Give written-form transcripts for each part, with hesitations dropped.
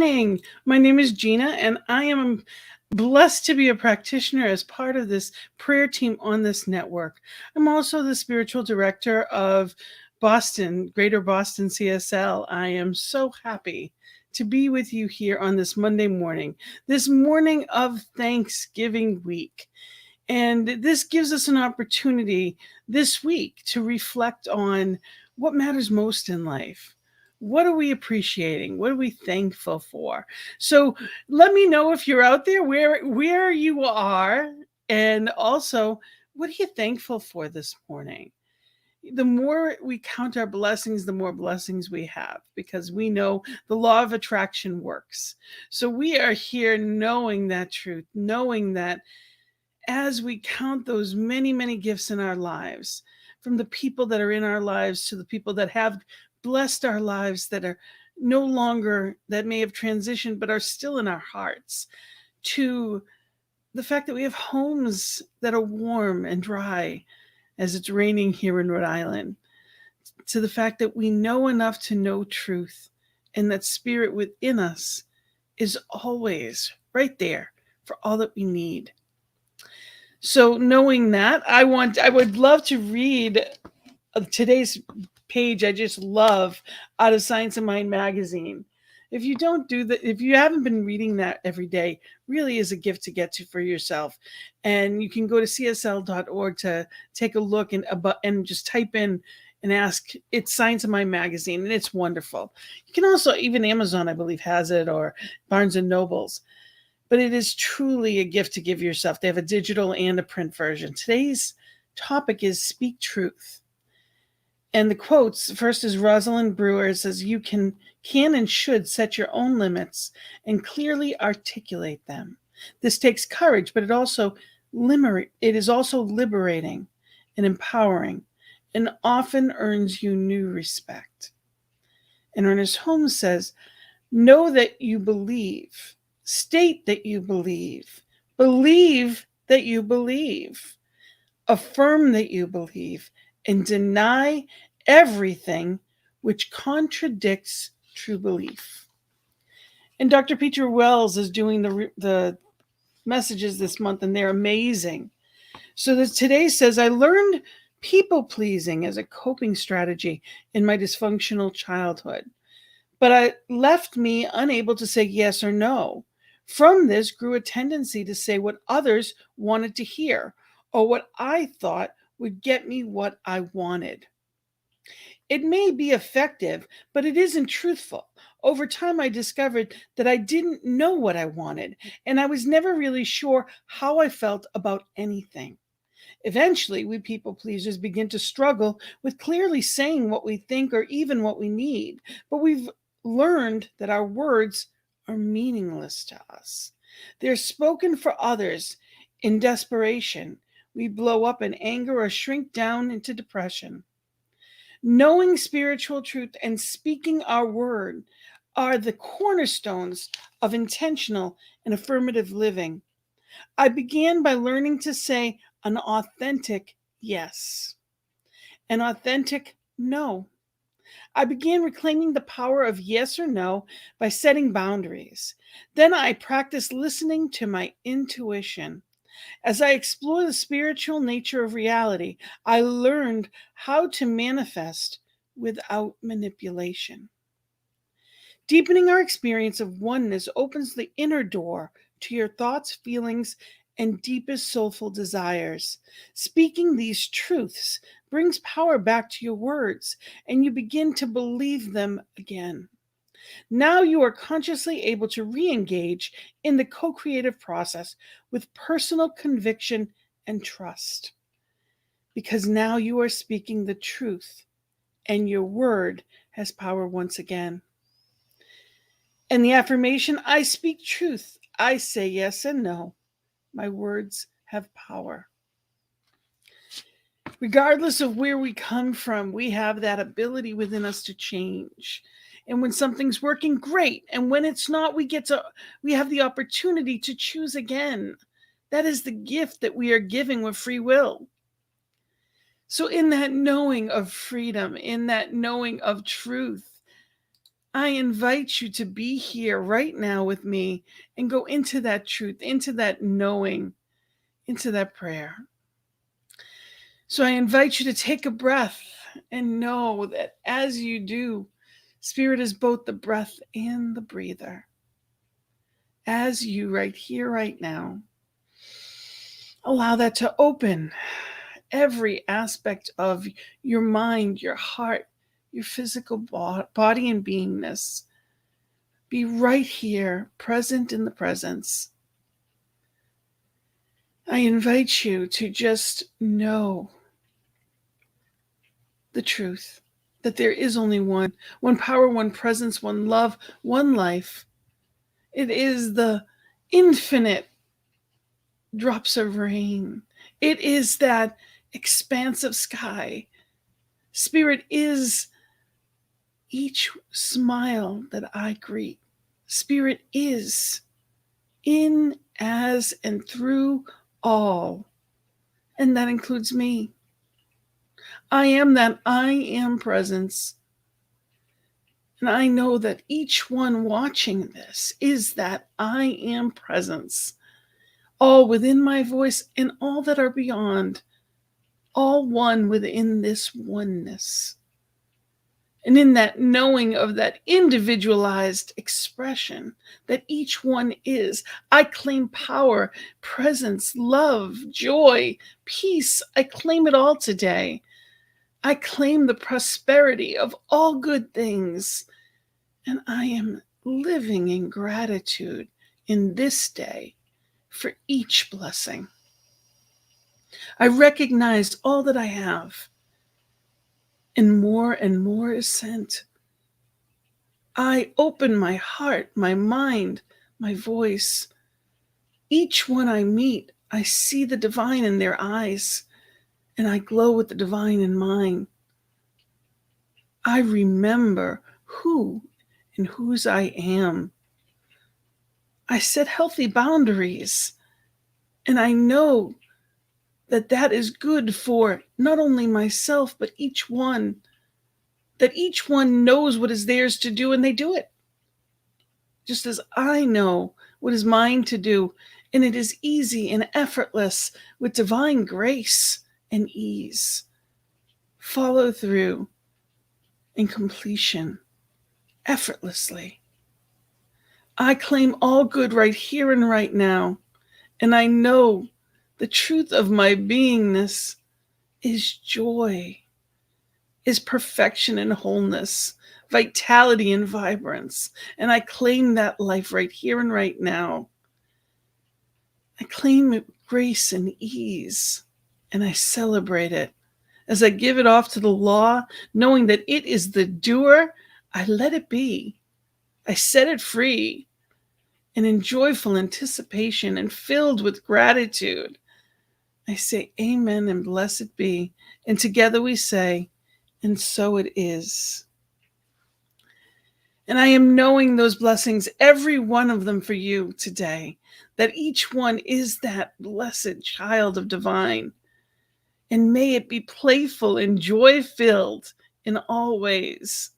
morning. My name is Gina, and I am blessed to be a practitioner as part of this prayer team on this network. I'm also the spiritual director of Greater Boston CSL. I am so happy to be with you here on this Monday morning, this morning of Thanksgiving week. And this gives us an opportunity this week to reflect on what matters most in life. What are we appreciating? What are we thankful for? So let me know if you're out there where you are, and also what are you thankful for this morning? The more we count our blessings, the more blessings we have, because we know the law of attraction works. So we are here knowing that truth, knowing that as we count those many, many gifts in our lives, from the people that are in our lives to the people that have blessed our lives, that are no longer, that may have transitioned, but are still in our hearts, to the fact that we have homes that are warm and dry as it's raining here in Rhode Island, to the fact that we know enough to know truth, and that spirit within us is always right there for all that we need. So knowing that, I would love to read today's page. I just love out of Science of Mind magazine. If you don't do that, if you haven't been reading that every day, really is a gift to get to for yourself. And you can go to csl.org to take a look and just type in and ask. It's Science of Mind magazine, and it's wonderful. You can also, even Amazon, I believe, has it, or Barnes and Nobles. But it is truly a gift to give yourself. They have a digital and a print version. Today's topic is Speak Truth. And the quotes, first is Rosalind Brewer. It says, you can and should set your own limits and clearly articulate them. This takes courage, but it is also liberating and empowering, and often earns you new respect. And Ernest Holmes says, know that you believe. State that you believe that you believe, affirm that you believe, and deny everything which contradicts true belief. And Dr. Peter Wells is doing the messages this month, and they're amazing. So today says, I learned people pleasing as a coping strategy in my dysfunctional childhood, but it left me unable to say yes or no. From this grew a tendency to say what others wanted to hear, or what I thought would get me what I wanted. It may be effective, but it isn't truthful. Over time, I discovered that I didn't know what I wanted, and I was never really sure how I felt about anything. Eventually, we people pleasers begin to struggle with clearly saying what we think or even what we need, but we've learned that our words are meaningless to us. They're spoken for others in desperation. We blow up in anger or shrink down into depression. Knowing spiritual truth and speaking our word are the cornerstones of intentional and affirmative living. I began by learning to say an authentic yes, an authentic no. I began reclaiming the power of yes or no by setting boundaries. Then I practiced listening to my intuition. As I explore the spiritual nature of reality, I learned how to manifest without manipulation. Deepening our experience of oneness opens the inner door to your thoughts, feelings, and deepest soulful desires. Speaking these truths brings power back to your words, and you begin to believe them again. Now you are consciously able to re-engage in the co-creative process with personal conviction and trust, because now you are speaking the truth, and your word has power once again. And the affirmation, I speak truth. I say yes and no. My words have power. Regardless of where we come from, we have that ability within us to change. And when something's working, great. And when it's not, we have the opportunity to choose again. That is the gift that we are giving with free will. So in that knowing of freedom, in that knowing of truth, I invite you to be here right now with me and go into that truth, into that knowing, into that prayer. So I invite you to take a breath and know that as you do, Spirit is both the breath and the breather. As you, right here, right now, allow that to open every aspect of your mind, your heart, your physical body and beingness. Be right here, present in the presence. I invite you to just know the truth that there is only one power, one presence, one love, one life. It is the infinite drops of rain. It is that expansive sky. Spirit is each smile that I greet. Spirit is in, as, and through all. And that includes me. I am that I am presence. And I know that each one watching this is that I am presence, all within my voice and all that are beyond, all one within this oneness. And in that knowing of that individualized expression that each one is, I claim power, presence, love, joy, peace. I claim it all today. I claim the prosperity of all good things. And I am living in gratitude in this day for each blessing. I recognize all that I have, and more is sent. I open my heart, my mind, my voice. Each one I meet, I see the divine in their eyes, and I glow with the divine in mine. I remember who and whose I am. I set healthy boundaries, and I know that that is good for not only myself, but each one, that each one knows what is theirs to do and they do it. Just as I know what is mine to do, and it is easy and effortless with divine grace and ease. Follow through and completion effortlessly. I claim all good right here and right now, and I know the truth of my beingness is joy, is perfection and wholeness, vitality and vibrance. And I claim that life right here and right now. I claim grace and ease, and I celebrate it. As I give it off to the law, knowing that it is the doer, I let it be. I set it free, and in joyful anticipation and filled with gratitude, I say amen and blessed be. And together we say, and so it is. And I am knowing those blessings, every one of them for you today, that each one is that blessed child of divine. And may it be playful and joy-filled in all ways.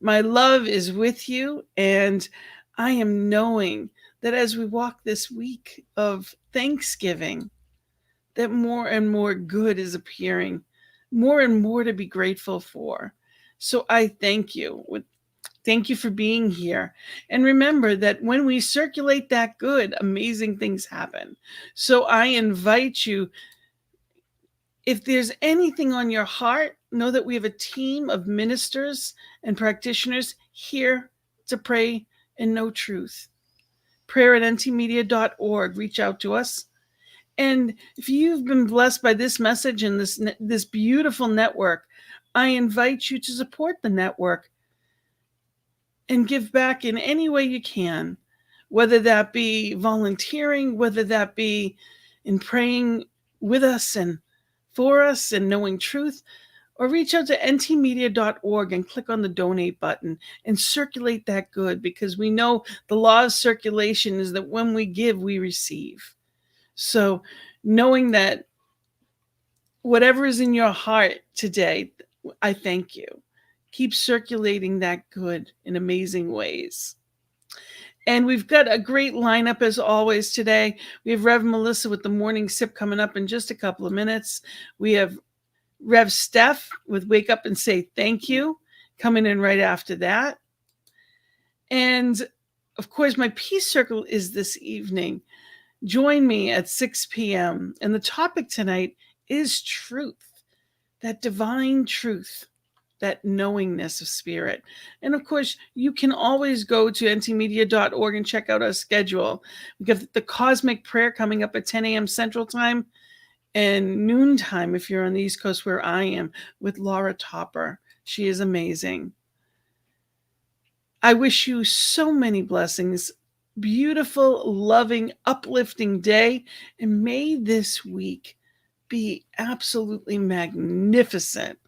My love is with you, and I am knowing that as we walk this week of Thanksgiving, that more and more good is appearing, more and more to be grateful for. So I thank you. Thank you for being here. And remember that when we circulate that good, amazing things happen. So I invite you, if there's anything on your heart, know that we have a team of ministers and practitioners here to pray and know truth. prayer@ntmedia.org. Reach out to us. And if you've been blessed by this message and this beautiful network, I invite you to support the network and give back in any way you can, whether that be volunteering, whether that be in praying with us and for us and knowing truth, or reach out to ntmedia.org and click on the donate button and circulate that good, because we know the law of circulation is that when we give, we receive. So knowing that whatever is in your heart today, I thank you. keep circulating that good in amazing ways. And we've got a great lineup as always today. We have Rev Melissa with the morning sip coming up in just a couple of minutes. We have Rev Steph with Wake Up and Say Thank You coming in right after that. And of course, my Peace Circle is this evening. Join me at 6 p.m. And the topic tonight is truth, that divine truth, that knowingness of spirit. And of course, you can always go to ntmedia.org and check out our schedule. We have the Cosmic Prayer coming up at 10 a.m. Central Time and noontime if you're on the East Coast where I am with Laura Topper. She is amazing. I wish you so many blessings, beautiful, loving, uplifting day, and may this week be absolutely magnificent.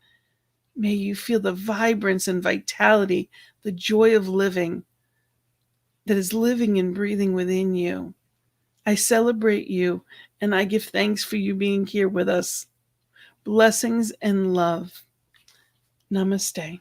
May you feel the vibrance and vitality, the joy of living that is living and breathing within you. I celebrate you, and I give thanks for you being here with us. Blessings and love. Namaste.